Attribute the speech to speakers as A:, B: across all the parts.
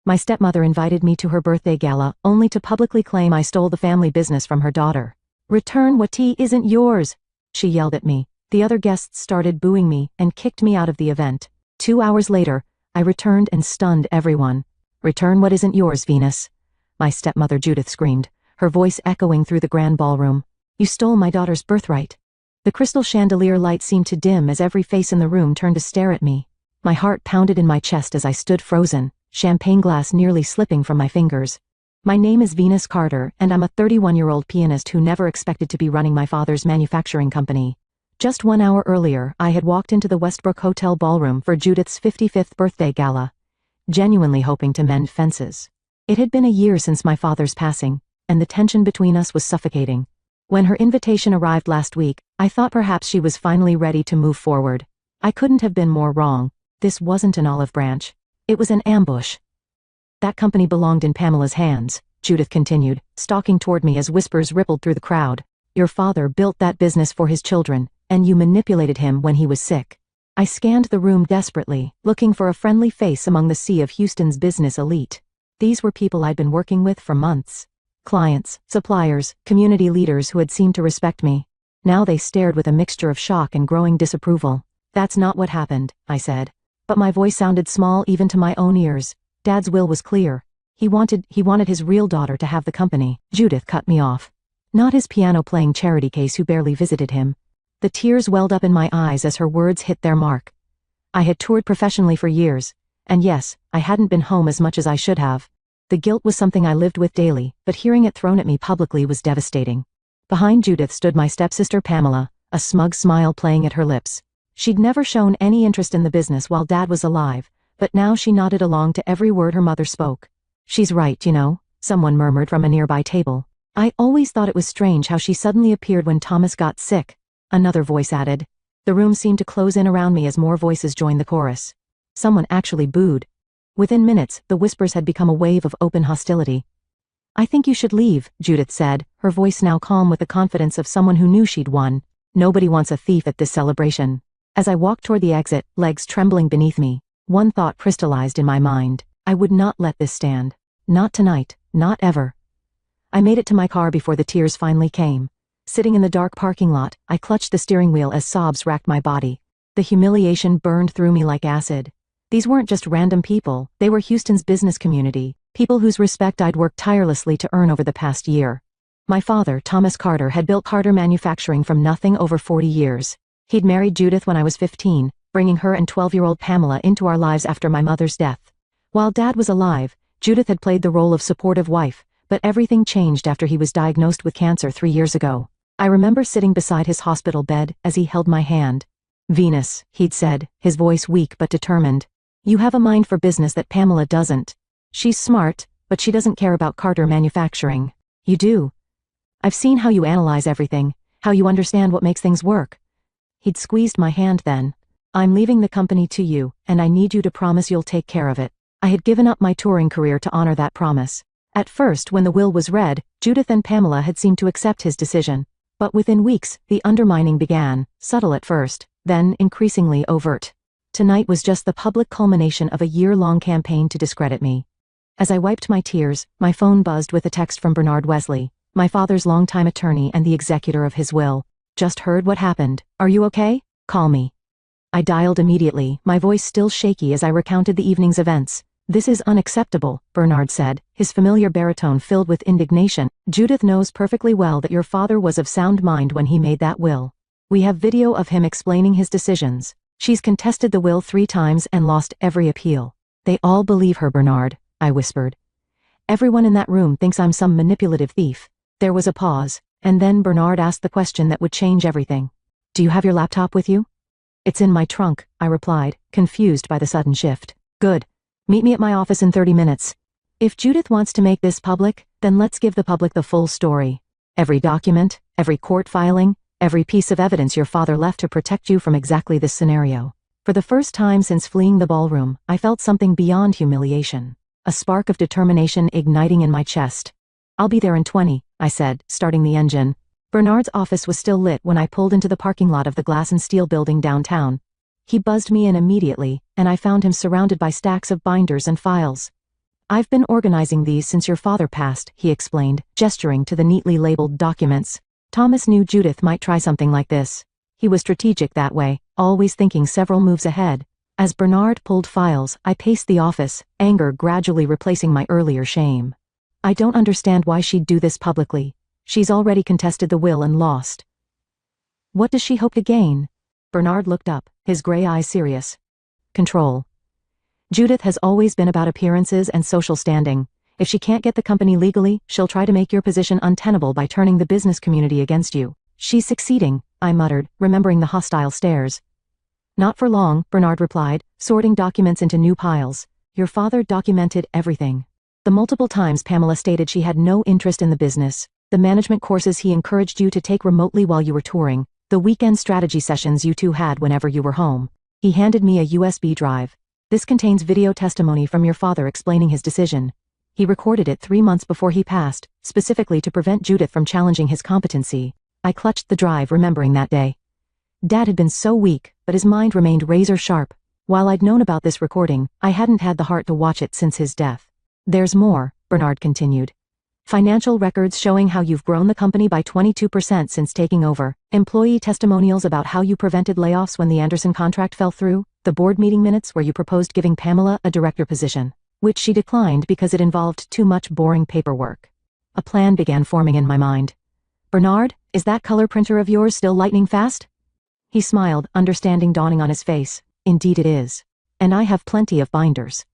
A: My stepmother invited me to her birthday gala, only to publicly claim I stole the family business from her daughter. "Return what tea isn't yours," she yelled at me. The other guests started booing me and kicked me out of the event. 2 hours later, I returned and stunned everyone. "Return what isn't yours, Venus," my stepmother Judith screamed, her voice echoing through the grand ballroom. "You stole my daughter's birthright." The crystal chandelier light seemed to dim as every face in the room turned to stare at me. My heart pounded in my chest as I stood frozen, champagne glass nearly slipping from my fingers. "My name is Venus Carter, and I'm a 31-year-old pianist who never expected to be running my father's manufacturing company." Just 1 hour earlier, I had walked into the Westbrook Hotel ballroom for Judith's 55th birthday gala, genuinely hoping to mend fences. It had been a year since my father's passing, and the tension between us was suffocating. When her invitation arrived last week, I thought perhaps she was finally ready to move forward. I couldn't have been more wrong. This wasn't an olive branch. It was an ambush. "That company belonged in Pamela's hands," Judith continued, stalking toward me as whispers rippled through the crowd. "Your father built that business for his children, and you manipulated him when he was sick." I scanned the room desperately, looking for a friendly face among the sea of Houston's business elite. These were people I'd been working with for months. Clients, suppliers, community leaders who had seemed to respect me. Now they stared with a mixture of shock and growing disapproval. "That's not what happened," I said. But my voice sounded small even to my own ears. Dad's will was clear. He wanted his real daughter to have the company. Judith cut me off. Not his piano-playing charity case who barely visited him. The tears welled up in my eyes as her words hit their mark. I had toured professionally for years, and yes, I hadn't been home as much as I should have. The guilt was something I lived with daily, but hearing it thrown at me publicly was devastating. Behind Judith stood my stepsister Pamela, a smug smile playing at her lips. She'd never shown any interest in the business while Dad was alive, but now she nodded along to every word her mother spoke. "She's right, you know," someone murmured from a nearby table. "I always thought it was strange how she suddenly appeared when Thomas got sick," another voice added. The room seemed to close in around me as more voices joined the chorus. Someone actually booed. Within minutes, the whispers had become a wave of open hostility. "I think you should leave," Judith said, her voice now calm with the confidence of someone who knew she'd won. "Nobody wants a thief at this celebration." As I walked toward the exit, legs trembling beneath me, one thought crystallized in my mind. I would not let this stand. Not tonight, not ever. I made it to my car before the tears finally came. Sitting in the dark parking lot, I clutched the steering wheel as sobs racked my body. The humiliation burned through me like acid. These weren't just random people, they were Houston's business community, people whose respect I'd worked tirelessly to earn over the past year. My father, Thomas Carter, had built Carter Manufacturing from nothing over 40 years. He'd married Judith when I was 15, bringing her and 12-year-old Pamela into our lives after my mother's death. While Dad was alive, Judith had played the role of supportive wife, but everything changed after he was diagnosed with cancer 3 years ago. I remember sitting beside his hospital bed as he held my hand. "Venus," he'd said, his voice weak but determined. "You have a mind for business that Pamela doesn't. She's smart, but she doesn't care about Carter Manufacturing. You do. I've seen how you analyze everything, how you understand what makes things work." He'd squeezed my hand then. "I'm leaving the company to you, and I need you to promise you'll take care of it." I had given up my touring career to honor that promise. At first, when the will was read, Judith and Pamela had seemed to accept his decision. But within weeks, the undermining began, subtle at first, then increasingly overt. Tonight was just the public culmination of a year-long campaign to discredit me. As I wiped my tears, my phone buzzed with a text from Bernard Wesley, my father's longtime attorney and the executor of his will. "Just heard what happened. Are you okay? Call me." I dialed immediately, my voice still shaky as I recounted the evening's events. "This is unacceptable," Bernard said, his familiar baritone filled with indignation. "Judith knows perfectly well that your father was of sound mind when he made that will. We have video of him explaining his decisions. She's contested the will 3 times and lost every appeal." "They all believe her, Bernard," I whispered. "Everyone in that room thinks I'm some manipulative thief." There was a pause, and then Bernard asked the question that would change everything. "Do you have your laptop with you?" "It's in my trunk," I replied, confused by the sudden shift. "Good. Meet me at my office in 30 minutes. If Judith wants to make this public, then let's give the public the full story. Every document, every court filing, every piece of evidence your father left to protect you from exactly this scenario." For the first time since fleeing the ballroom, I felt something beyond humiliation. A spark of determination igniting in my chest. "I'll be there in 20, I said, starting the engine. Bernard's office was still lit when I pulled into the parking lot of the Glass and Steel building downtown. He buzzed me in immediately, and I found him surrounded by stacks of binders and files. I've been organizing these since your father passed, he explained, gesturing to the neatly labeled documents. Thomas knew Judith might try something like this. He was strategic that way, always thinking several moves ahead. As Bernard pulled files, I paced the office, anger gradually replacing my earlier shame. I don't understand why she'd do this publicly. She's already contested the will and lost. What does she hope to gain? Bernard looked up, his gray eyes serious. Control. Judith has always been about appearances and social standing. If she can't get the company legally, she'll try to make your position untenable by turning the business community against you. She's succeeding, I muttered, remembering the hostile stares. Not for long, Bernard replied, sorting documents into new piles. Your father documented everything. The multiple times Pamela stated she had no interest in the business, the management courses he encouraged you to take remotely while you were touring, the weekend strategy sessions you two had whenever you were home. He handed me a USB drive. This contains video testimony from your father explaining his decision. He recorded it 3 months before he passed, specifically to prevent Judith from challenging his competency. I clutched the drive, remembering that day. Dad had been so weak, but his mind remained razor sharp. While I'd known about this recording, I hadn't had the heart to watch it since his death. There's more, Bernard continued. Financial records showing how you've grown the company by 22% since taking over, employee testimonials about how you prevented layoffs when the Anderson contract fell through, the board meeting minutes where you proposed giving Pamela a director position, which she declined because it involved too much boring paperwork. A plan began forming in my mind. Bernard, is that color printer of yours still lightning fast? He smiled, understanding dawning on his face. Indeed it is. And I have plenty of binders.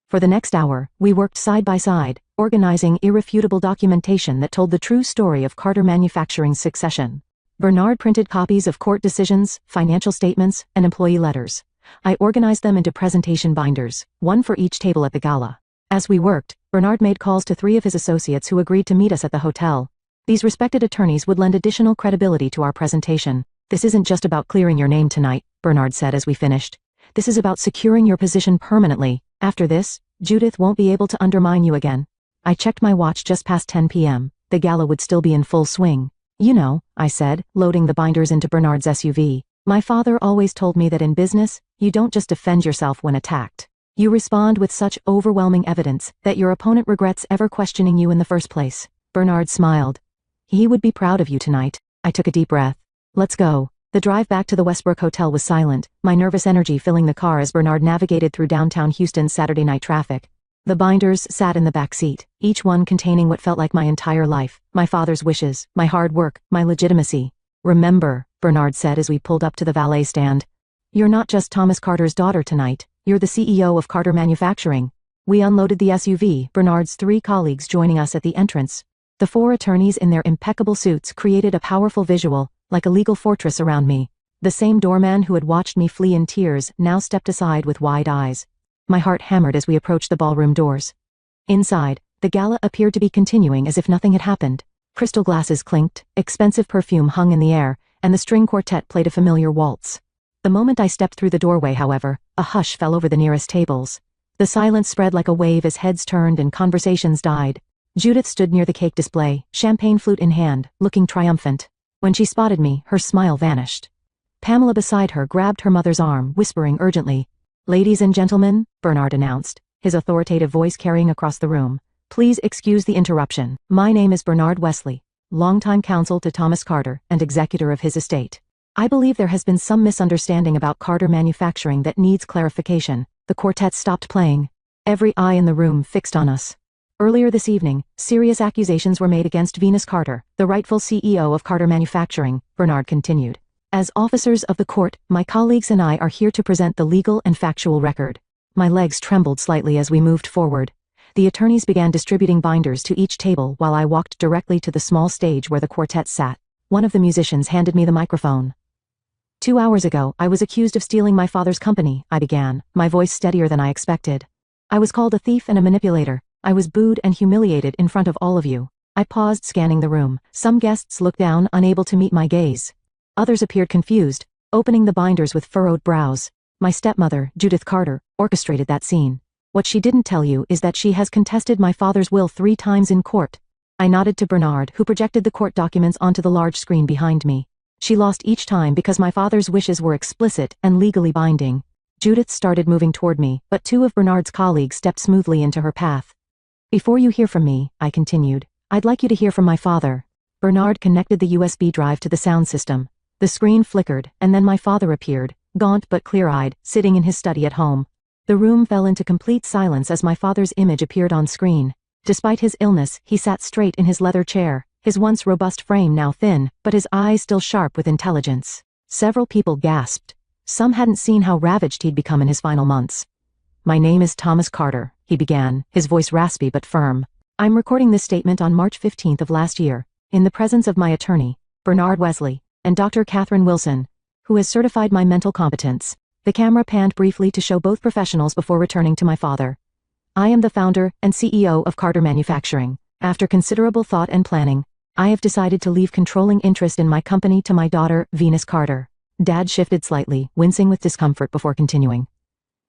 A: For the next hour, we worked side by side, organizing irrefutable documentation that told the true story of Carter Manufacturing's succession. Bernard printed copies of court decisions, financial statements, and employee letters. I organized them into presentation binders, one for each table at the gala. As we worked, Bernard made calls to 3 of his associates who agreed to meet us at the hotel. These respected attorneys would lend additional credibility to our presentation. This isn't just about clearing your name tonight, Bernard said as we finished. This is about securing your position permanently. After this, Judith won't be able to undermine you again. I checked my watch just past 10 p.m. The gala would still be in full swing. You know, I said, loading the binders into Bernard's SUV. My father always told me that in business, you don't just defend yourself when attacked. You respond with such overwhelming evidence that your opponent regrets ever questioning you in the first place. Bernard smiled. He would be proud of you tonight. I took a deep breath. Let's go. The drive back to the Westbrook Hotel was silent, my nervous energy filling the car as Bernard navigated through downtown Houston's Saturday night traffic. The binders sat in the back seat, each one containing what felt like my entire life, my father's wishes, my hard work, my legitimacy. Remember, Bernard said as we pulled up to the valet stand. You're not just Thomas Carter's daughter tonight, you're the CEO of Carter Manufacturing. We unloaded the SUV, Bernard's 3 colleagues joining us at the entrance. The 4 attorneys in their impeccable suits created a powerful visual, like a legal fortress around me. The same doorman who had watched me flee in tears now stepped aside with wide eyes. My heart hammered as we approached the ballroom doors. Inside, the gala appeared to be continuing as if nothing had happened. Crystal glasses clinked, expensive perfume hung in the air, and the string quartet played a familiar waltz. The moment I stepped through the doorway, however, a hush fell over the nearest tables. The silence spread like a wave as heads turned and conversations died. Judith stood near the cake display, champagne flute in hand, looking triumphant. When she spotted me, her smile vanished. Pamela beside her grabbed her mother's arm, whispering urgently. Ladies and gentlemen, Bernard announced, his authoritative voice carrying across the room. Please excuse the interruption. My name is Bernard Wesley, longtime counsel to Thomas Carter and executor of his estate. I believe there has been some misunderstanding about Carter Manufacturing that needs clarification. The quartet stopped playing. Every eye in the room fixed on us. Earlier this evening, serious accusations were made against Venus Carter, the rightful CEO of Carter Manufacturing, Bernard continued. As officers of the court, my colleagues and I are here to present the legal and factual record. My legs trembled slightly as we moved forward. The attorneys began distributing binders to each table while I walked directly to the small stage where the quartet sat. One of the musicians handed me the microphone. 2 hours ago, I was accused of stealing my father's company, I began, my voice steadier than I expected. I was called a thief and a manipulator. I was booed and humiliated in front of all of you. I paused, scanning the room. Some guests looked down, unable to meet my gaze. Others appeared confused, opening the binders with furrowed brows. My stepmother, Judith Carter, orchestrated that scene. What she didn't tell you is that she has contested my father's will 3 times in court. I nodded to Bernard, who projected the court documents onto the large screen behind me. She lost each time because my father's wishes were explicit and legally binding. Judith started moving toward me, but 2 of Bernard's colleagues stepped smoothly into her path. Before you hear from me, I continued, I'd like you to hear from my father. Bernard connected the USB drive to the sound system. The screen flickered, and then my father appeared, gaunt but clear-eyed, sitting in his study at home. The room fell into complete silence as my father's image appeared on screen. Despite his illness, he sat straight in his leather chair, his once robust frame now thin, but his eyes still sharp with intelligence. Several people gasped. Some hadn't seen how ravaged he'd become in his final months. My name is Thomas Carter, he began, his voice raspy but firm. I'm recording this statement on March 15th of last year, in the presence of my attorney, Bernard Wesley, and Dr. Catherine Wilson, who has certified my mental competence. The camera panned briefly to show both professionals before returning to my father. I am the founder and CEO of Carter Manufacturing. After considerable thought and planning, I have decided to leave controlling interest in my company to my daughter, Venus Carter. Dad shifted slightly, wincing with discomfort before continuing.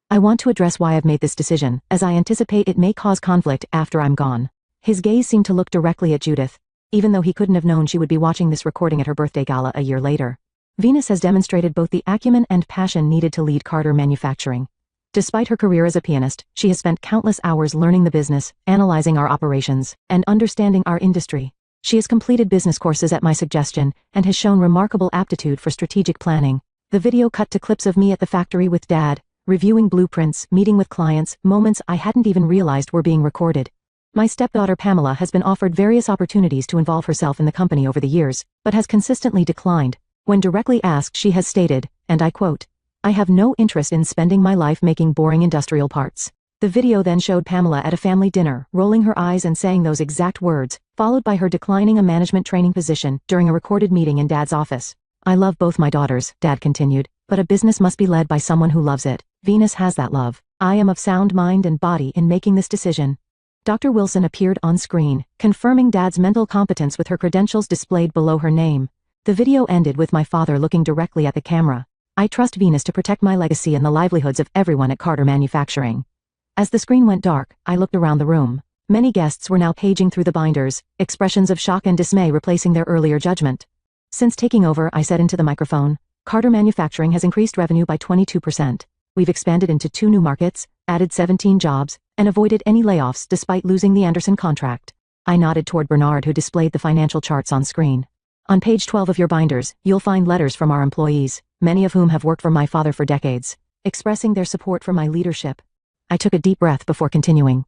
A: I want to address why I've made this decision, as I anticipate it may cause conflict after I'm gone. His gaze seemed to look directly at Judith, even though he couldn't have known she would be watching this recording at her birthday gala a year later. Venus has demonstrated both the acumen and passion needed to lead Carter Manufacturing. Despite her career as a pianist, she has spent countless hours learning the business, analyzing our operations, and understanding our industry. She has completed business courses at my suggestion and has shown remarkable aptitude for strategic planning. The video cut to clips of me at the factory with Dad, reviewing blueprints, meeting with clients, moments I hadn't even realized were being recorded. My stepdaughter Pamela has been offered various opportunities to involve herself in the company over the years, but has consistently declined. When directly asked, she has stated, and I quote, I have no interest in spending my life making boring industrial parts. The video then showed Pamela at a family dinner, rolling her eyes and saying those exact words, followed by her declining a management training position during a recorded meeting in Dad's office. I love both my daughters, Dad continued, but a business must be led by someone who loves it. Venus has that love. I am of sound mind and body in making this decision. Dr. Wilson appeared on screen, confirming Dad's mental competence with her credentials displayed below her name. The video ended with my father looking directly at the camera. I trust Venus to protect my legacy and the livelihoods of everyone at Carter Manufacturing. As the screen went dark, I looked around the room. Many guests were now paging through the binders, expressions of shock and dismay replacing their earlier judgment. Since taking over, I said into the microphone, Carter Manufacturing has increased revenue by 22%. We've expanded into 2 new markets, added 17 jobs, and avoided any layoffs despite losing the Anderson contract. I nodded toward Bernard, who displayed the financial charts on screen. On page 12 of your binders, you'll find letters from our employees, many of whom have worked for my father for decades, expressing their support for my leadership. I took a deep breath before continuing.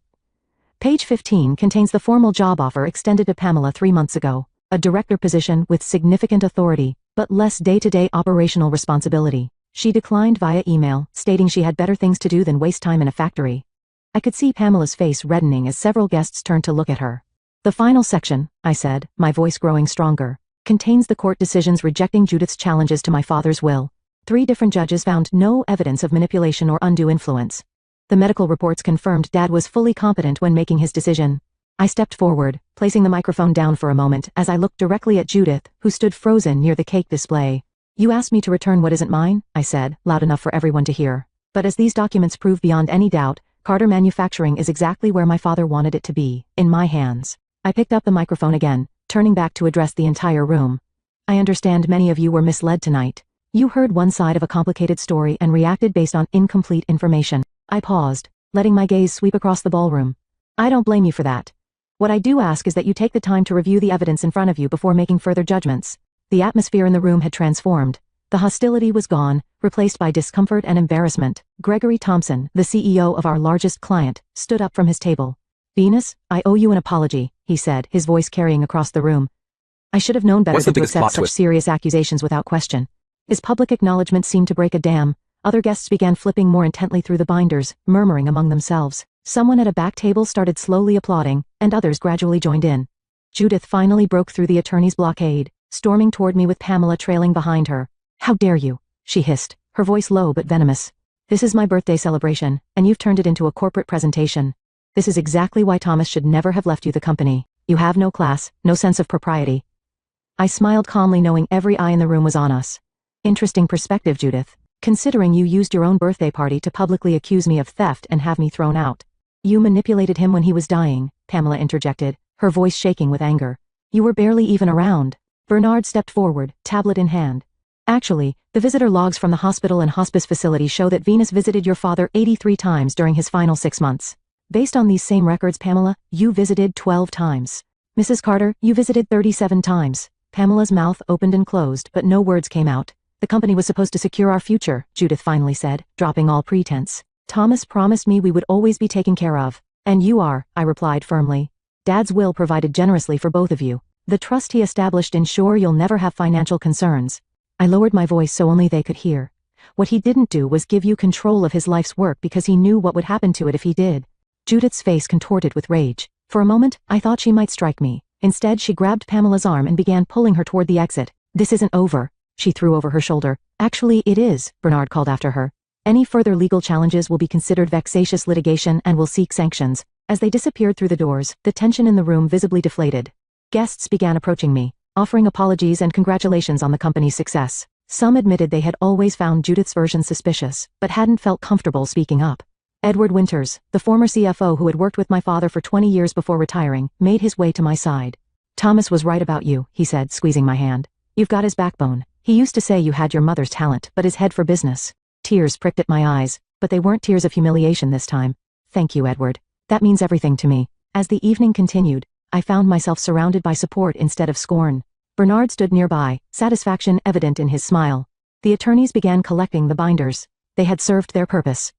A: Page 15 contains the formal job offer extended to Pamela 3 months ago, a director position with significant authority, but less day-to-day operational responsibility. She declined via email, stating she had better things to do than waste time in a factory. I could see Pamela's face reddening as several guests turned to look at her. The final section, I said, my voice growing stronger, contains the court decisions rejecting Judith's challenges to my father's will. 3 different judges found no evidence of manipulation or undue influence. The medical reports confirmed Dad was fully competent when making his decision. I stepped forward, placing the microphone down for a moment as I looked directly at Judith, who stood frozen near the cake display. You asked me to return what isn't mine, I said, loud enough for everyone to hear. But as these documents prove beyond any doubt, Carter Manufacturing is exactly where my father wanted it to be, in my hands. I picked up the microphone again, turning back to address the entire room. I understand many of you were misled tonight. You heard one side of a complicated story and reacted based on incomplete information. I paused, letting my gaze sweep across the ballroom. I don't blame you for that. What I do ask is that you take the time to review the evidence in front of you before making further judgments. The atmosphere in the room had transformed. The hostility was gone, replaced by discomfort and embarrassment. Gregory Thompson, the CEO of our largest client, stood up from his table. Venus, I owe you an apology, he said, his voice carrying across the room. I should have known better than to accept such serious accusations without question. His public acknowledgement seemed to break a dam. Other guests began flipping more intently through the binders, murmuring among themselves. Someone at a back table started slowly applauding, and others gradually joined in. Judith finally broke through the attorney's blockade, storming toward me with Pamela trailing behind her. How dare you, she hissed, her voice low but venomous. This is my birthday celebration, and you've turned it into a corporate presentation. This is exactly why Thomas should never have left you the company. You have no class, no sense of propriety. I smiled calmly, knowing every eye in the room was on us. Interesting perspective, Judith, considering you used your own birthday party to publicly accuse me of theft and have me thrown out. You manipulated him when he was dying, Pamela interjected, her voice shaking with anger. You were barely even around. Bernard stepped forward, tablet in hand. Actually, the visitor logs from the hospital and hospice facility show that Venus visited your father 83 times during his final 6 months. Based on these same records, Pamela, you visited 12 times. Mrs. Carter, you visited 37 times. Pamela's mouth opened and closed, but no words came out. The company was supposed to secure our future, Judith finally said, dropping all pretense. Thomas promised me we would always be taken care of. And you are, I replied firmly. Dad's will provided generously for both of you. The trust he established ensure you'll never have financial concerns. I lowered my voice so only they could hear. What he didn't do was give you control of his life's work because he knew what would happen to it if he did. Judith's face contorted with rage. For a moment, I thought she might strike me. Instead, she grabbed Pamela's arm and began pulling her toward the exit. This isn't over, she threw over her shoulder. Actually, it is, Bernard called after her. Any further legal challenges will be considered vexatious litigation and will seek sanctions. As they disappeared through the doors, the tension in the room visibly deflated. Guests began approaching me, offering apologies and congratulations on the company's success. Some admitted they had always found Judith's version suspicious, but hadn't felt comfortable speaking up. Edward Winters, the former CFO who had worked with my father for 20 years before retiring, made his way to my side. Thomas was right about you, he said, squeezing my hand. You've got his backbone. He used to say you had your mother's talent, but his head for business. Tears pricked at my eyes, but they weren't tears of humiliation this time. Thank you, Edward. That means everything to me. As the evening continued, I found myself surrounded by support instead of scorn. Bernard stood nearby, satisfaction evident in his smile. The attorneys began collecting the binders. They had served their purpose.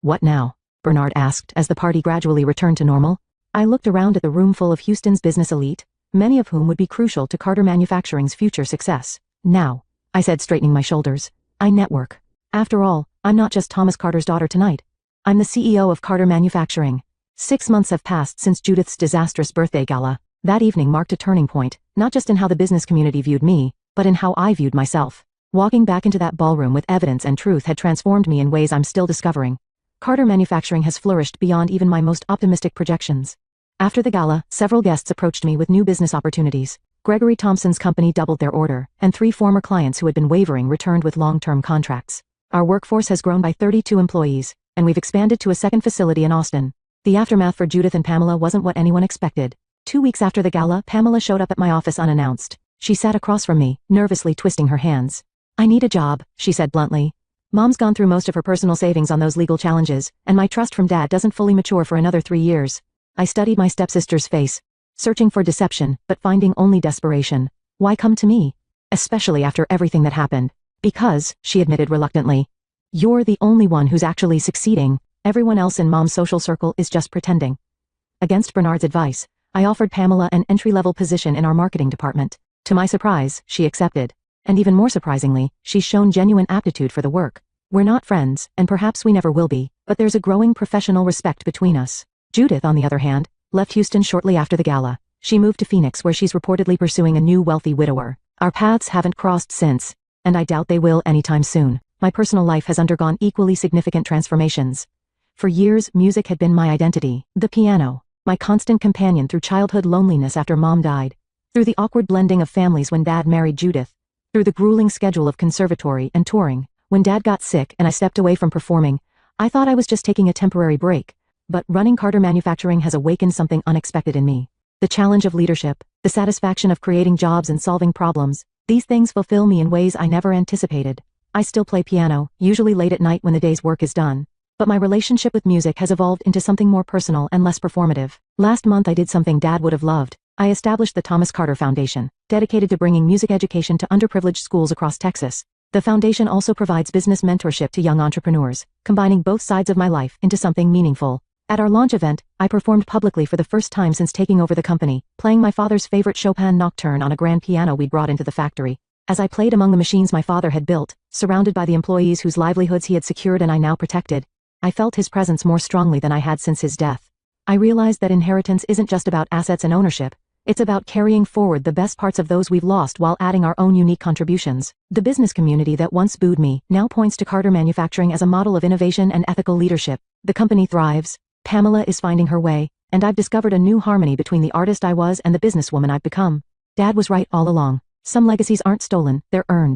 A: What now? Bernard asked as the party gradually returned to normal. I looked around at the room full of Houston's business elite, many of whom would be crucial to Carter Manufacturing's future success. Now, I said, straightening my shoulders, I network. After all, I'm not just Thomas Carter's daughter tonight. I'm the CEO of Carter Manufacturing. 6 months have passed since Judith's disastrous birthday gala. That evening marked a turning point, not just in how the business community viewed me, but in how I viewed myself. Walking back into that ballroom with evidence and truth had transformed me in ways I'm still discovering. Carter Manufacturing has flourished beyond even my most optimistic projections. After the gala, several guests approached me with new business opportunities. Gregory Thompson's company doubled their order, and 3 former clients who had been wavering returned with long-term contracts. Our workforce has grown by 32 employees, and we've expanded to a second facility in Austin. The aftermath for Judith and Pamela wasn't what anyone expected. 2 weeks after the gala, Pamela showed up at my office unannounced. She sat across from me, nervously twisting her hands. I need a job, she said bluntly. Mom's gone through most of her personal savings on those legal challenges, and my trust from Dad doesn't fully mature for another 3 years. I studied my stepsister's face, searching for deception, but finding only desperation. Why come to me? Especially after everything that happened. Because, she admitted reluctantly, you're the only one who's actually succeeding. Everyone else in Mom's social circle is just pretending. Against Bernard's advice, I offered Pamela an entry-level position in our marketing department. To my surprise, she accepted. And even more surprisingly, she's shown genuine aptitude for the work. We're not friends, and perhaps we never will be, but there's a growing professional respect between us. Judith, on the other hand, left Houston shortly after the gala. She moved to Phoenix where she's reportedly pursuing a new wealthy widower. Our paths haven't crossed since, and I doubt they will anytime soon. My personal life has undergone equally significant transformations. For years, music had been my identity, the piano, my constant companion through childhood loneliness after Mom died, through the awkward blending of families when Dad married Judith, through the grueling schedule of conservatory and touring. When Dad got sick and I stepped away from performing, I thought I was just taking a temporary break, but running Carter Manufacturing has awakened something unexpected in me. The challenge of leadership, the satisfaction of creating jobs and solving problems, these things fulfill me in ways I never anticipated. I still play piano, usually late at night when the day's work is done, but my relationship with music has evolved into something more personal and less performative. Last month I did something Dad would have loved. I established the Thomas Carter Foundation, dedicated to bringing music education to underprivileged schools across Texas. The foundation also provides business mentorship to young entrepreneurs, combining both sides of my life into something meaningful. At our launch event, I performed publicly for the first time since taking over the company, playing my father's favorite Chopin nocturne on a grand piano we'd brought into the factory. As I played among the machines my father had built, surrounded by the employees whose livelihoods he had secured and I now protected, I felt his presence more strongly than I had since his death. I realized that inheritance isn't just about assets and ownership. It's about carrying forward the best parts of those we've lost while adding our own unique contributions. The business community that once booed me now points to Carter Manufacturing as a model of innovation and ethical leadership. The company thrives, Pamela is finding her way, and I've discovered a new harmony between the artist I was and the businesswoman I've become. Dad was right all along. Some legacies aren't stolen, they're earned.